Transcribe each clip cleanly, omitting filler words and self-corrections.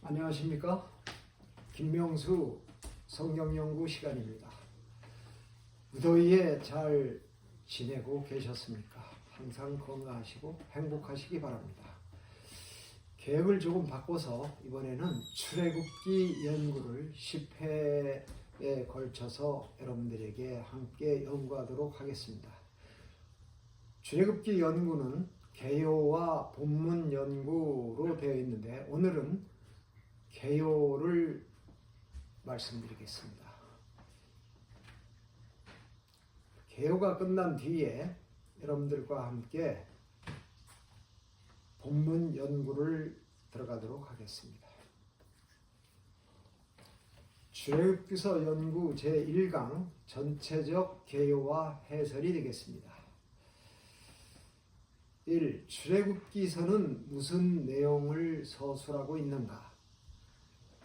안녕하십니까? 김명수 성경연구 시간입니다. 무더위에 잘 지내고 계셨습니까? 항상 건강하시고 행복하시기 바랍니다. 계획을 조금 바꿔서 이번에는 출애굽기 연구를 10회에 걸쳐서 여러분들에게 함께 연구하도록 하겠습니다. 출애굽기 연구는 개요와 본문 연구로 되어 있는데 오늘은 개요를 말씀드리겠습니다. 개요가 끝난 뒤에 여러분들과 함께 본문 연구를 들어가도록 하겠습니다. 출애굽기서 연구 제1강 전체적 개요와 해설이 되겠습니다. 1. 출애굽기서는 무슨 내용을 서술하고 있는가?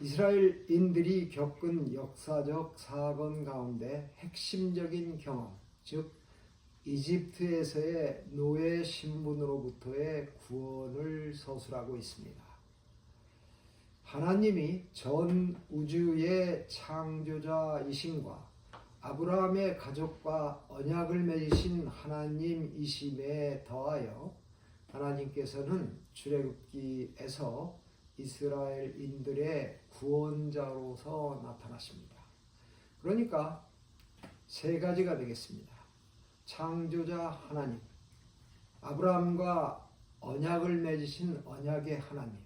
이스라엘인들이 겪은 역사적 사건 가운데 핵심적인 경험, 즉 이집트에서의 노예 신분으로부터의 구원을 서술하고 있습니다. 하나님이 전 우주의 창조자이심과 아브라함의 가족과 언약을 맺으신 하나님이심에 더하여 하나님께서는 출애굽기에서 이스라엘인들의 구원자로서 나타나십니다. 그러니까 세 가지가 되겠습니다. 창조자 하나님, 아브라함과 언약을 맺으신 언약의 하나님,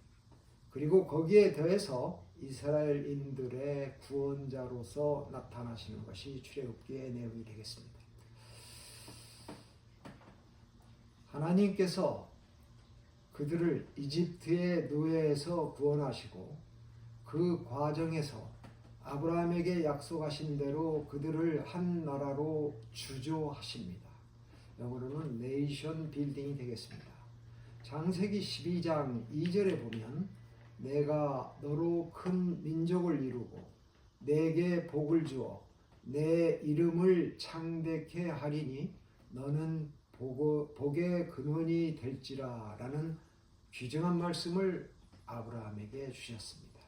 그리고 거기에 더해서 이스라엘인들의 구원자로서 나타나시는 것이 출애굽기의 내용이 되겠습니다. 하나님께서 그들을 이집트의 노예에서 구원하시고 그 과정에서 아브라함에게 약속하신 대로 그들을 한 나라로 주조하십니다. 영어로는 네이션 빌딩이 되겠습니다. 창세기 12장 2절에 보면 내가 너로 큰 민족을 이루고 내게 복을 주어 내 이름을 창대케 하리니 너는 복의 근원이 될지라 라는 귀중한 말씀을 아브라함에게 주셨습니다.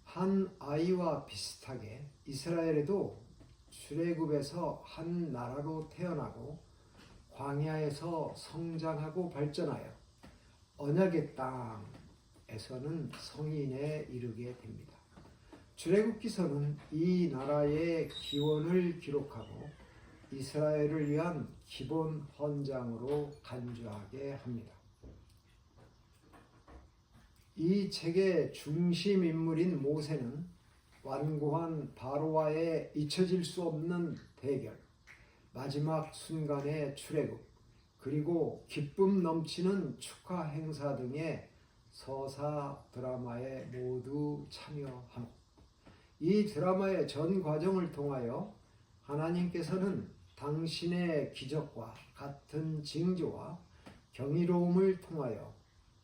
한 아이와 비슷하게 이스라엘에도 출애굽에서 한 나라로 태어나고 광야에서 성장하고 발전하여 언약의 땅에서는 성인에 이르게 됩니다. 출애굽기서는 이 나라의 기원을 기록하고 이스라엘을 위한 기본 헌장으로 간주하게 합니다. 이 책의 중심 인물인 모세는 완고한 바로와의 잊혀질 수 없는 대결, 마지막 순간의 출애굽, 그리고 기쁨 넘치는 축하 행사 등의 서사 드라마에 모두 참여하며 이 드라마의 전 과정을 통하여 하나님께서는 당신의 기적과 같은 징조와 경이로움을 통하여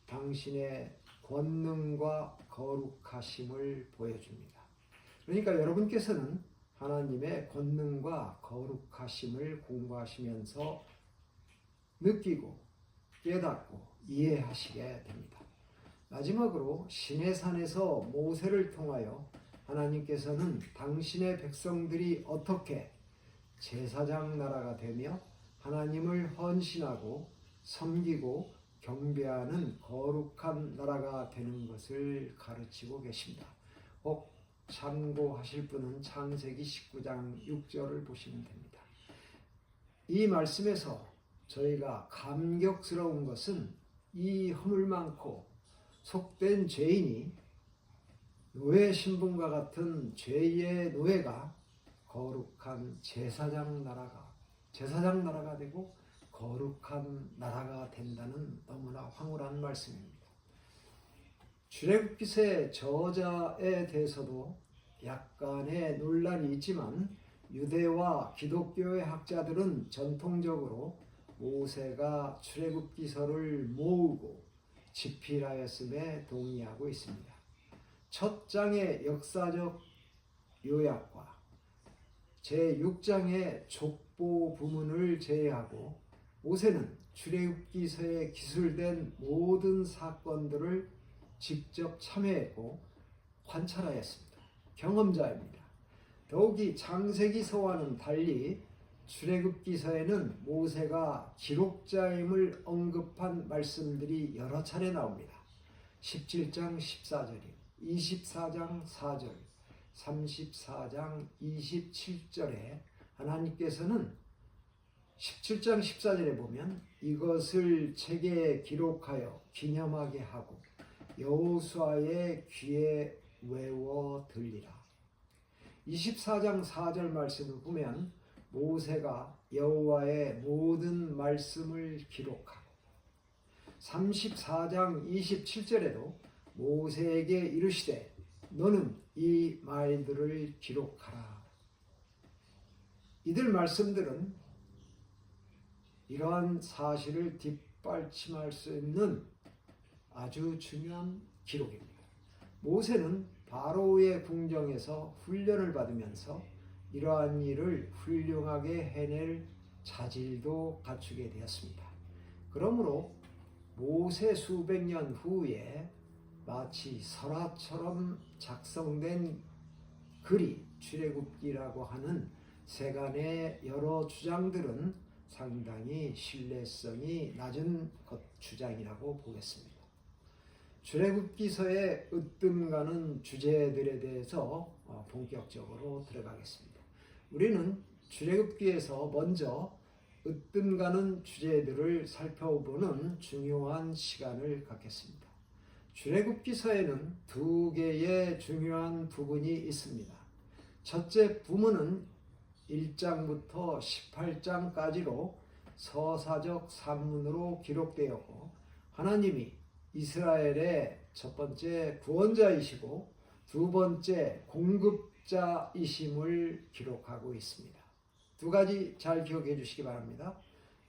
당신의 권능과 거룩하심을 보여줍니다. 그러니까 여러분께서는 하나님의 권능과 거룩하심을 공부하시면서 느끼고 깨닫고 이해하시게 됩니다. 마지막으로 시내산에서 모세를 통하여 하나님께서는 당신의 백성들이 어떻게 제사장 나라가 되며 하나님을 헌신하고 섬기고 경배하는 거룩한 나라가 되는 것을 가르치고 계십니다. 혹 참고하실 분은 창세기 19장 6절을 보시면 됩니다. 이 말씀에서 저희가 감격스러운 것은 이 허물 많고 속된 죄인이 노예 신분과 같은 죄의 노예가 거룩한 제사장 나라가 되고 거룩한 나라가 된다는 너무나 황홀한 말씀입니다. 출애굽기서의 저자에 대해서도 약간의 논란이 있지만 유대와 기독교의 학자들은 전통적으로 모세가 출애굽기서를 모으고 집필하였음에 동의하고 있습니다. 첫 장의 역사적 요약과 제6장의 족보 부문을 제외하고 모세는 출애굽기서에 기술된 모든 사건들을 직접 참여했고 관찰하였습니다. 경험자입니다. 더욱이 창세기서와는 달리 출애굽기서에는 모세가 기록자임을 언급한 말씀들이 여러 차례 나옵니다. 17장 14절이요, 24장 4절, 34장 27절에 하나님께서는 17장 14절에 보면 이것을 책에 기록하여 기념하게 하고 여호수아의 귀에 외워 들리라. 24장 4절 말씀을 보면 모세가 여호와의 모든 말씀을 기록하고 34장 27절에도 모세에게 이르시되 너는 이 말들을 기록하라. 이들 말씀들은 이러한 사실을 뒷받침할 수 있는 아주 중요한 기록입니다. 모세는 바로의 궁정에서 훈련을 받으면서 이러한 일을 훌륭하게 해낼 자질도 갖추게 되었습니다. 그러므로 모세 수백 년 후에 마치 설화처럼 작성된 글이 출애굽기라고 하는 세간의 여러 주장들은 상당히 신뢰성이 낮은 주장이라고 보겠습니다. 출애굽기서의 으뜸가는 주제들에 대해서 본격적으로 들어가겠습니다. 우리는 출애굽기에서 먼저 으뜸가는 주제들을 살펴보는 중요한 시간을 갖겠습니다. 출애굽기서에는 두 개의 중요한 부분이 있습니다. 첫째 부분은 1장부터 18장까지로 서사적 산문으로 기록되었고 하나님이 이스라엘의 첫 번째 구원자이시고 두 번째 공급자이심을 기록하고 있습니다. 두 가지 잘 기억해 주시기 바랍니다.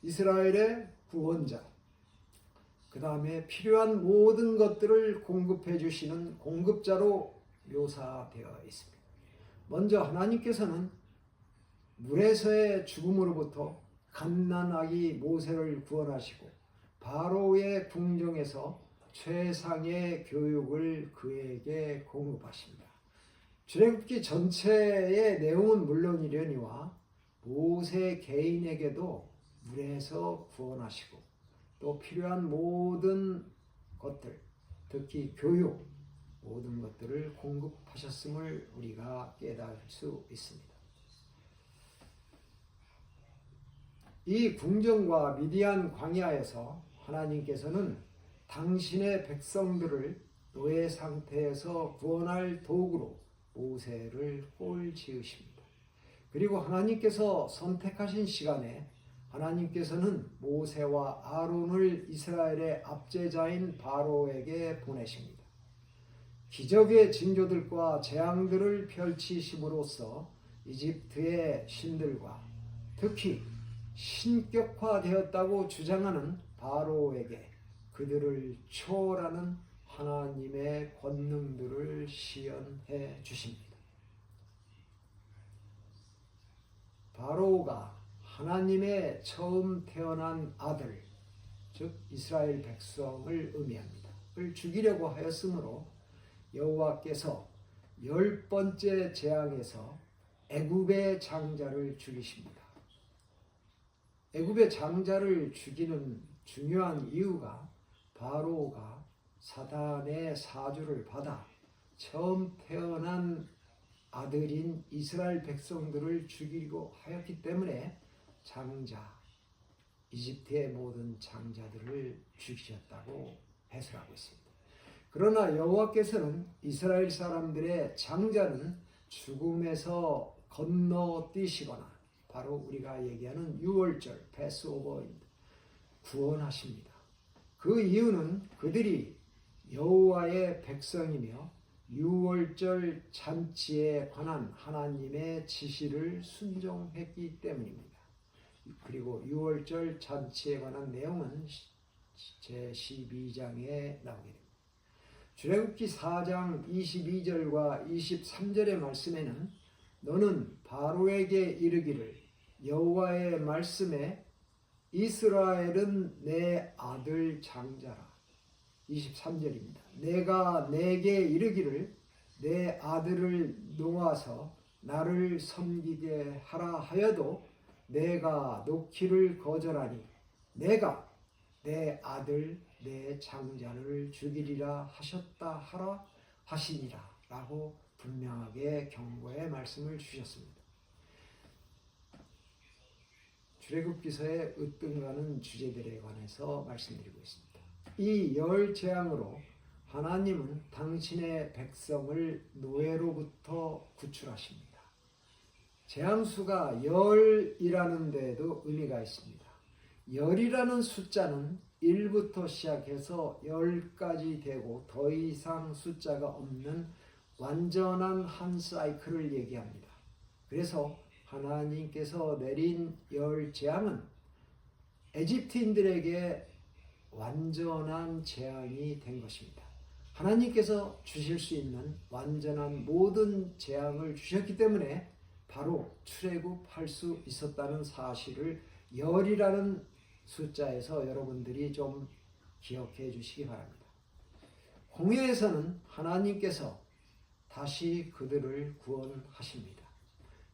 이스라엘의 구원자, 그 다음에 필요한 모든 것들을 공급해 주시는 공급자로 묘사되어 있습니다. 먼저 하나님께서는 물에서의 죽음으로부터 갓난아기 모세를 구원하시고 바로의 궁정에서 최상의 교육을 그에게 공급하십니다. 출애굽기 전체의 내용은 물론이려니와 모세 개인에게도 물에서 구원하시고 또 필요한 모든 것들, 특히 교육, 모든 것들을 공급하셨음을 우리가 깨달을 수 있습니다. 이 궁정과 미디안 광야에서 하나님께서는 당신의 백성들을 노예 상태에서 구원할 도구로 모세를 꼴지으십니다. 그리고 하나님께서 선택하신 시간에 하나님께서는 모세와 아론을 이스라엘의 압제자인 바로에게 보내십니다. 기적의 징조들과 재앙들을 펼치심으로써 이집트의 신들과 특히 신격화되었다고 주장하는 바로에게 그들을 초월하는 하나님의 권능들을 시연해 주십니다. 바로가 하나님의 처음 태어난 아들, 즉 이스라엘 백성을 의미합니다. 을 죽이려고 하였으므로 여호와께서 10번째 재앙에서 애굽의 장자를 죽이십니다. 애굽의 장자를 죽이는 중요한 이유가 바로가 사단의 사주를 받아 처음 태어난 아들인 이스라엘 백성들을 죽이려고 하였기 때문에 장자, 이집트의 모든 장자들을 죽이셨다고 해설하고 있습니다. 그러나 여호와께서는 이스라엘 사람들의 장자는 죽음에서 건너뛰시거나 바로 우리가 얘기하는 유월절, 패스오버입니다. 구원하십니다. 그 이유는 그들이 여호와의 백성이며 유월절 잔치에 관한 하나님의 지시를 순종했기 때문입니다. 그리고 유월절 잔치에 관한 내용은 제12장에 나오게 됩니다. 출애굽기 4장 22절과 23절의 말씀에는 너는 바로에게 이르기를 여호와의 말씀에 이스라엘은 내 아들 장자라. 23절입니다. 내가 내게 이르기를 내 아들을 놓아서 나를 섬기게 하라 하여도 내가 놓기를 거절하니 내가 내 아들 내 장자를 죽이리라 하셨다 하라 하시니라 라고 분명하게 경고의 말씀을 주셨습니다. 출애굽기서의 으뜸가는 주제들에 관해서 말씀드리고 있습니다. 이 열 재앙으로 하나님은 당신의 백성을 노예로부터 구출하십니다. 재앙수가 열이라는 데에도 의미가 있습니다. 열이라는 숫자는 1부터 시작해서 10까지 되고 더 이상 숫자가 없는 완전한 한 사이클을 얘기합니다. 그래서 하나님께서 내린 열 재앙은 에집트인들에게 완전한 재앙이 된 것입니다. 하나님께서 주실 수 있는 완전한 모든 재앙을 주셨기 때문에 바로 출애굽할 수 있었다는 사실을 열이라는 숫자에서 여러분들이 좀 기억해 주시기 바랍니다. 홍해에서는 하나님께서 다시 그들을 구원하십니다.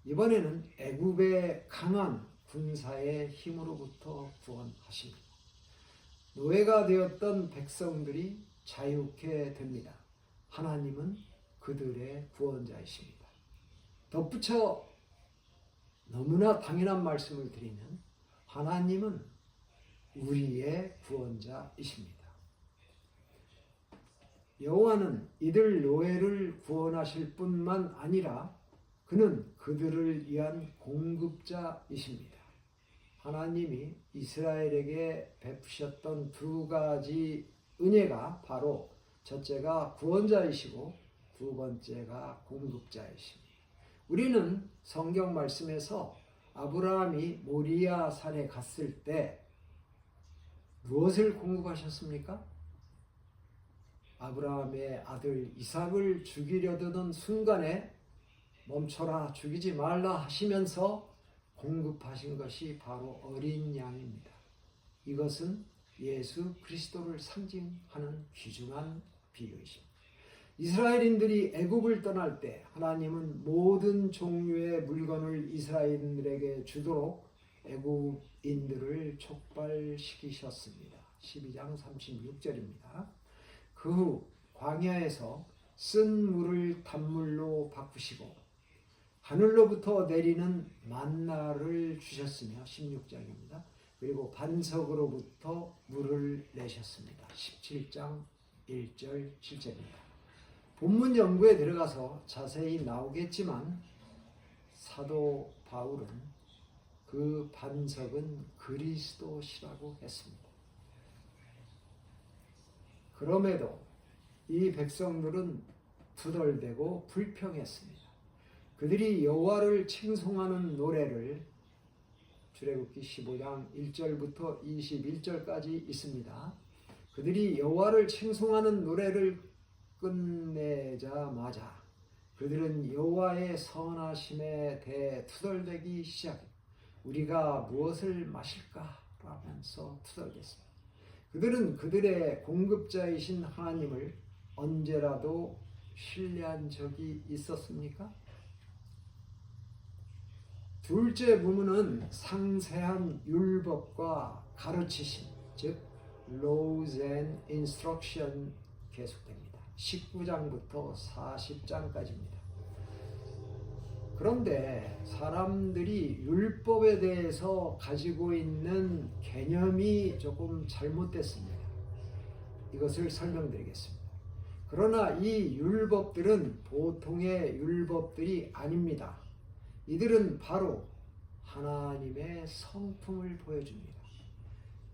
이번에는 애굽의 강한 군사의 힘으로부터 구원하십니다. 노예가 되었던 백성들이 자유케 됩니다. 하나님은 그들의 구원자이십니다. 덧붙여 너무나 당연한 말씀을 드리면 하나님은 우리의 구원자이십니다. 여호와는 이들 노예를 구원하실 뿐만 아니라 그는 그들을 위한 공급자이십니다. 하나님이 이스라엘에게 베푸셨던 두 가지 은혜가 바로 첫째가 구원자이시고 두 번째가 공급자이십니다. 우리는 성경 말씀에서 아브라함이 모리아 산에 갔을 때 무엇을 공급하셨습니까? 아브라함의 아들 이삭을 죽이려 드는 순간에 멈춰라, 죽이지 말라 하시면서 공급하신 것이 바로 어린 양입니다. 이것은 예수 그리스도를 상징하는 귀중한 비유이십니다. 이스라엘인들이 애굽을 떠날 때 하나님은 모든 종류의 물건을 이스라엘인들에게 주도록 애굽인들을 촉발시키셨습니다. 12장 36절입니다. 그 후 광야에서 쓴 물을 단물로 바꾸시고 하늘로부터 내리는 만나를 주셨으며 16장입니다. 그리고 반석으로부터 물을 내셨습니다. 17장 1절 7절입니다. 본문 연구에 들어가서 자세히 나오겠지만 사도 바울은 그 반석은 그리스도시라고 했습니다. 그럼에도 이 백성들은 투덜대고 불평했습니다. 그들이 여호와를 칭송하는 노래를 출애굽기 15장 1절부터 21절까지 있습니다. 그들이 여호와를 칭송하는 노래를 끝내자마자 그들은 여호와의 선하심에 대해 투덜대기 시작했습니다. 우리가 무엇을 마실까? 라면서 투덜댔습니다. 그들은 그들의 공급자이신 하나님을 언제라도 신뢰한 적이 있었습니까? 둘째 부문은 상세한 율법과 가르치심, 즉 Laws and Instruction 계속됩니다. 19장부터 40장까지입니다. 그런데 사람들이 율법에 대해서 가지고 있는 개념이 조금 잘못됐습니다. 이것을 설명드리겠습니다. 그러나 이 율법들은 보통의 율법들이 아닙니다. 이들은 바로 하나님의 성품을 보여줍니다.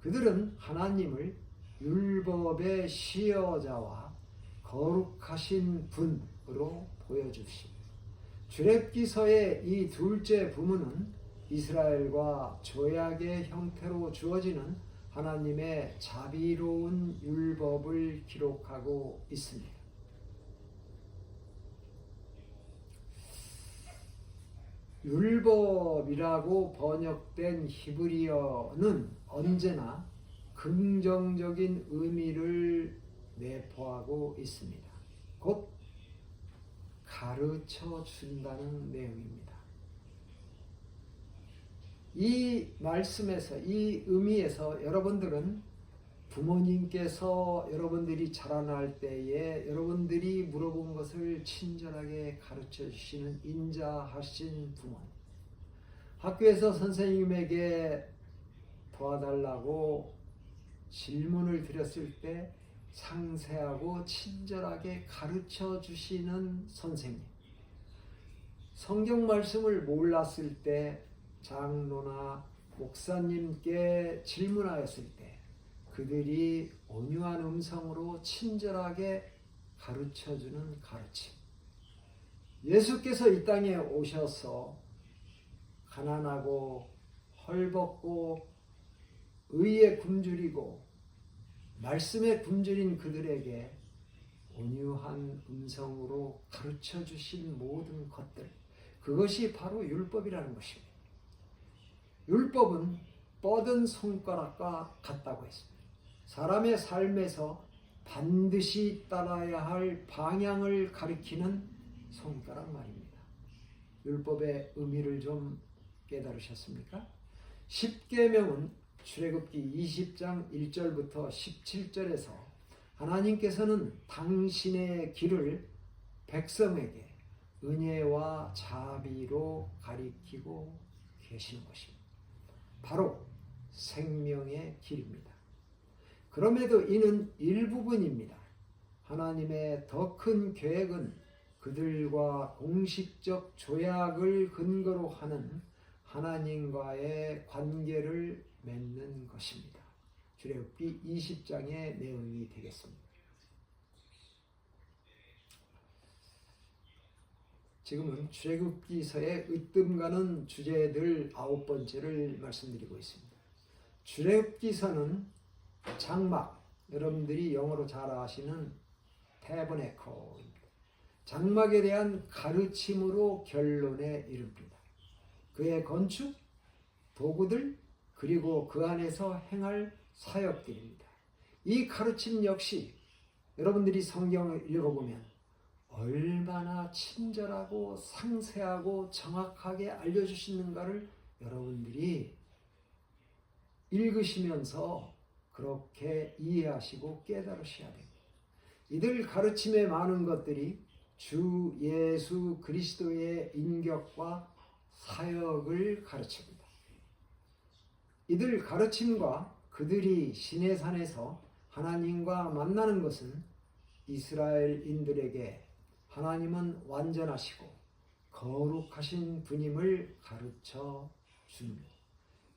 그들은 하나님을 율법의 시여자와 거룩하신 분으로 보여주십니다. 출애굽기서의 이 둘째 부문은 이스라엘과 조약의 형태로 주어지는 하나님의 자비로운 율법을 기록하고 있습니다. 율법이라고 번역된 히브리어는 언제나 긍정적인 의미를 내포하고 있습니다. 곧 가르쳐 준다는 내용입니다. 이 말씀에서, 이 의미에서 여러분들은 부모님께서 여러분들이 자라날 때에 여러분들이 물어본 것을 친절하게 가르쳐 주시는 인자하신 부모님, 학교에서 선생님에게 도와달라고 질문을 드렸을 때 상세하고 친절하게 가르쳐 주시는 선생님, 성경 말씀을 몰랐을 때 장로나 목사님께 질문하였을 때 그들이 온유한 음성으로 친절하게 가르쳐주는 가르침. 예수께서 이 땅에 오셔서 가난하고 헐벗고 의에 굶주리고 말씀에 굶주린 그들에게 온유한 음성으로 가르쳐 주신 모든 것들, 그것이 바로 율법이라는 것입니다. 율법은 뻗은 손가락과 같다고 했습니다. 사람의 삶에서 반드시 따라야 할 방향을 가리키는 손가락 말입니다. 율법의 의미를 좀 깨달으셨습니까? 십계명은 출애굽기 20장 1절부터 17절에서 하나님께서는 당신의 길을 백성에게 은혜와 자비로 가리키고 계시는 것입니다. 바로 생명의 길입니다. 그럼에도 이는 일부분입니다. 하나님의 더 큰 계획은 그들과 공식적 조약을 근거로 하는 하나님과의 관계를 맺는 것입니다. 출애굽기 20장의 내용이 되겠습니다. 지금은 출애굽기서의 으뜸가는 주제들 9번째를 말씀드리고 있습니다. 출애굽기서는 장막, 여러분들이 영어로 잘 아시는 태버네클입니다. 장막에 대한 가르침으로 결론에 이릅니다. 그의 건축, 도구들, 그리고 그 안에서 행할 사역들입니다. 이 가르침 역시 여러분들이 성경을 읽어보면 얼마나 친절하고 상세하고 정확하게 알려주시는가를 여러분들이 읽으시면서 그렇게 이해하시고 깨달으셔야 됩니다. 이들 가르침의 많은 것들이 주 예수 그리스도의 인격과 사역을 가르칩니다. 이들 가르침과 그들이 시내산에서 하나님과 만나는 것은 이스라엘인들에게 하나님은 완전하시고 거룩하신 분임을 가르쳐 줍니다.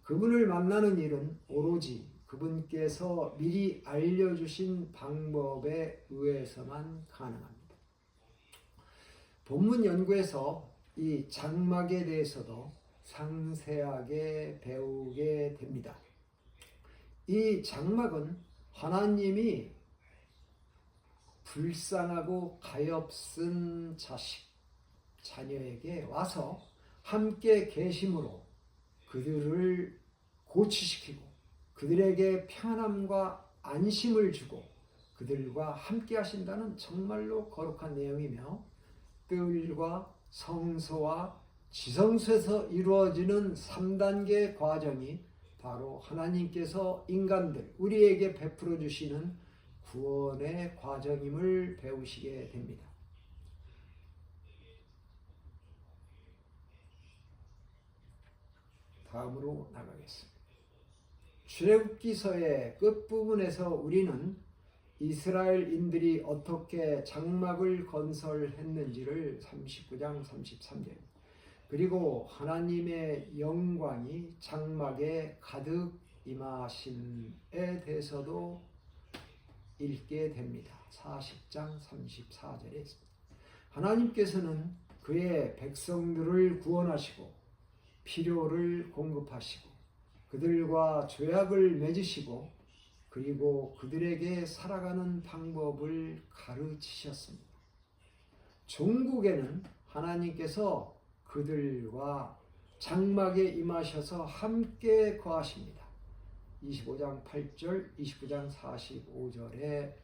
그분을 만나는 일은 오로지 그분께서 미리 알려주신 방법에 의해서만 가능합니다. 본문 연구에서 이 장막에 대해서도 상세하게 배우게 됩니다. 이 장막은 하나님이 불쌍하고 가엾은 자녀에게 와서 함께 계심으로 그들을 고치시키고 그들에게 평안함과 안심을 주고 그들과 함께 하신다는 정말로 거룩한 내용이며, 뜰과 성소와 지성소에서 이루어지는 3단계 과정이 바로 하나님께서 인간들, 우리에게 베풀어 주시는 구원의 과정임을 배우시게 됩니다. 다음으로 나가겠습니다. 출애굽기서의 끝부분에서 우리는 이스라엘인들이 어떻게 장막을 건설했는지를 39장 33절, 그리고 하나님의 영광이 장막에 가득 임하심에 대해서도 읽게 됩니다. 40장 34절에 있습니다. 하나님께서는 그의 백성들을 구원하시고 필요를 공급하시고 그들과 조약을 맺으시고 그리고 그들에게 살아가는 방법을 가르치셨습니다. 종국에는 하나님께서 그들과 장막에 임하셔서 함께 거하십니다. 25장 8절, 29장 45절에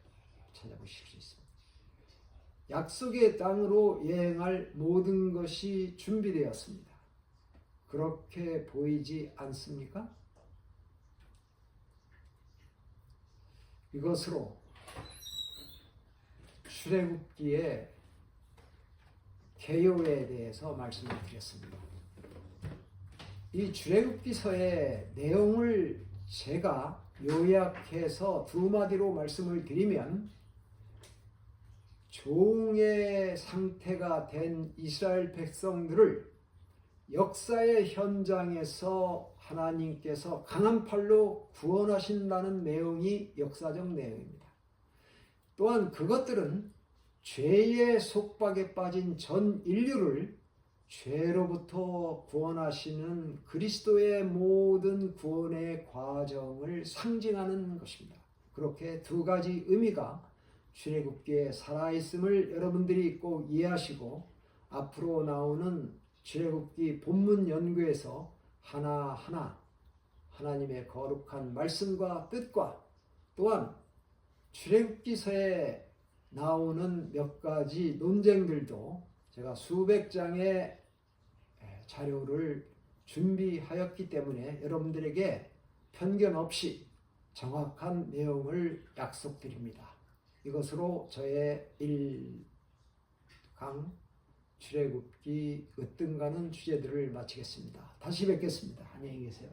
찾아보실 수 있습니다. 약속의 땅으로 여행할 모든 것이 준비되었습니다. 그렇게 보이지 않습니까? 이것으로 출애굽기의 개요에 대해서 말씀을 드렸습니다. 이 출애굽기서의 내용을 제가 요약해서 두 마디로 말씀을 드리면, 종의 상태가 된 이스라엘 백성들을 역사의 현장에서 하나님께서 강한 팔로 구원하신다는 내용이 역사적 내용입니다. 또한 그것들은 죄의 속박에 빠진 전 인류를 죄로부터 구원하시는 그리스도의 모든 구원의 과정을 상징하는 것입니다. 그렇게 두 가지 의미가 출애굽기에 살아있음을 여러분들이 꼭 이해하시고, 앞으로 나오는 출애굽기 본문 연구에서 하나하나 하나님의 거룩한 말씀과 뜻과, 또한 출애굽기서에 나오는 몇 가지 논쟁들도 제가 수백 장의 자료를 준비하였기 때문에 여러분들에게 편견 없이 정확한 내용을 약속드립니다. 이것으로 저의 1강 출애굽기 으뜸가는 주제들을 마치겠습니다. 다시 뵙겠습니다. 안녕히 계세요.